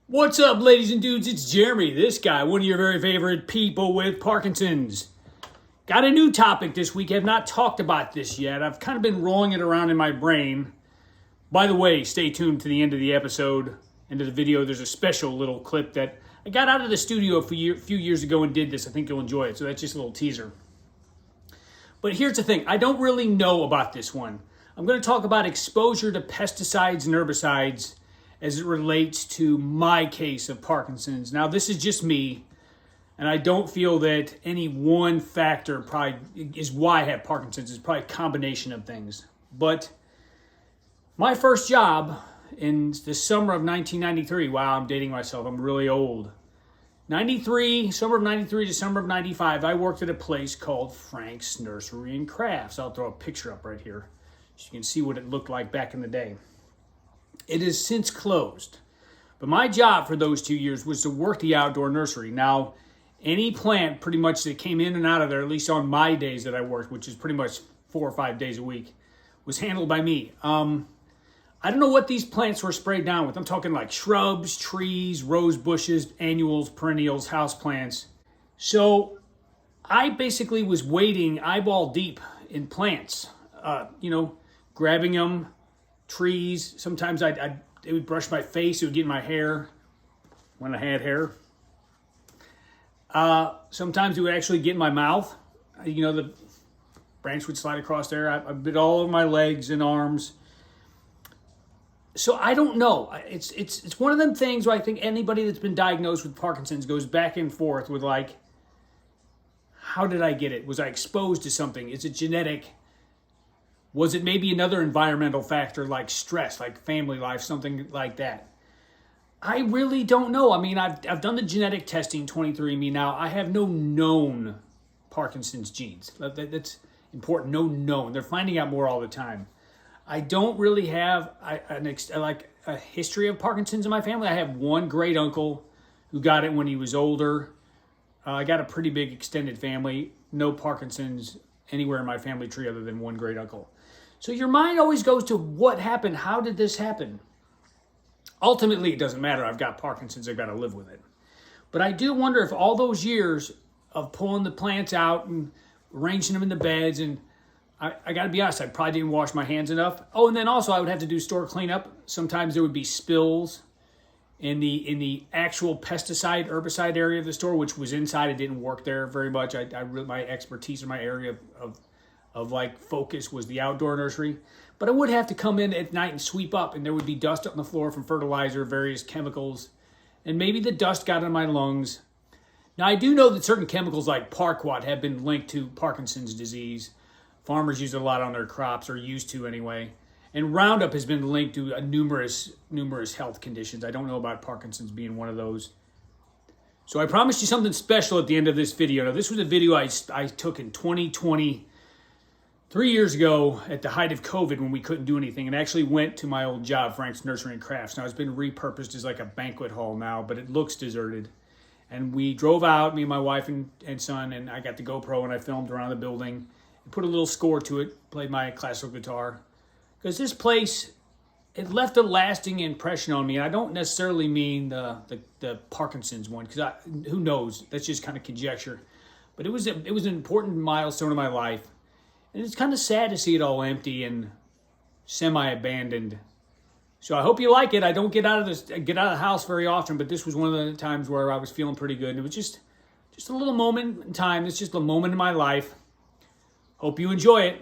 What's up, ladies and dudes? It's Jeremy, this guy, one of your very favorite people with Parkinson's. Got a new topic this week. I have not talked about this yet. I've kind of been rolling it around in my brain. By the way, stay tuned to the end of the episode, end of the video. There's a special little clip that I got out of the studio a few years ago and did this. I think you'll enjoy it. So that's just a little teaser. But here's the thing. I don't really know about this one. I'm going to talk about exposure to pesticides and herbicides as it relates to my case of Parkinson's. Now, this is just me, and I don't feel that any one factor probably is why I have Parkinson's. It's probably a combination of things. But my first job in the summer of 1993, wow, I'm dating myself, I'm really old. 93, summer of 93 to summer of 95, I worked at a place called Frank's Nursery and Crafts. I'll throw a picture up right here so you can see what it looked like back in the day. It has since closed. But my job for those 2 years was to work the outdoor nursery. Now, any plant pretty much that came in and out of there, at least on my days that I worked, which is pretty much 4 or 5 days a week, was handled by me. I don't know what these plants were sprayed down with. I'm talking like shrubs, trees, rose bushes, annuals, perennials, houseplants. So I basically was wading eyeball deep in plants, grabbing them, trees. Sometimes it would brush my face. It would get in my hair when I had hair. Sometimes it would actually get in my mouth. The branch would slide across there. I bit all over my legs and arms. So I don't know. It's one of them things where I think anybody that's been diagnosed with Parkinson's goes back and forth with like, how did I get it? Was I exposed to something? Is it genetic? Was it maybe another environmental factor like stress, like family life, something like that? I really don't know. I mean, I've done the genetic testing, 23andMe now. I have no known Parkinson's genes. That's important, no known. They're finding out more all the time. I don't really have a history of Parkinson's in my family. I have one great uncle who got it when he was older. I got a pretty big extended family. No Parkinson's anywhere in my family tree other than one great uncle. So your mind always goes to what happened? How did this happen? Ultimately, it doesn't matter. I've got Parkinson's. I've got to live with it. But I do wonder if all those years of pulling the plants out and arranging them in the beds, and I got to be honest, I probably didn't wash my hands enough. Oh, and then also I would have to do store cleanup. Sometimes there would be spills in the actual pesticide, herbicide area of the store, which was inside. It didn't work there very much. My expertise in my area of like focus was the outdoor nursery. But I would have to come in at night and sweep up, and there would be dust on the floor from fertilizer, various chemicals, and maybe the dust got in my lungs. Now, I do know that certain chemicals like Parquat have been linked to Parkinson's disease. Farmers use it a lot on their crops, or used to anyway. And Roundup has been linked to numerous health conditions. I don't know about Parkinson's being one of those. So I promised you something special at the end of this video. Now, this was a video I took in 2020, 3 years ago at the height of COVID when we couldn't do anything, and actually went to my old job, Frank's Nursery and Crafts. Now, it's been repurposed as like a banquet hall now, but it looks deserted. And we drove out, me and my wife and son, and I got the GoPro and I filmed around the building. Put a little score to it, played my classical guitar. Because this place, it left a lasting impression on me. And I don't necessarily mean the Parkinson's one, because who knows? That's just kind of conjecture. But it was an important milestone in my life. And it's kind of sad to see it all empty and semi-abandoned. So I hope you like it. I don't get out of the house very often, but this was one of the times where I was feeling pretty good. And it was just a little moment in time. It's just a moment in my life. Hope you enjoy it.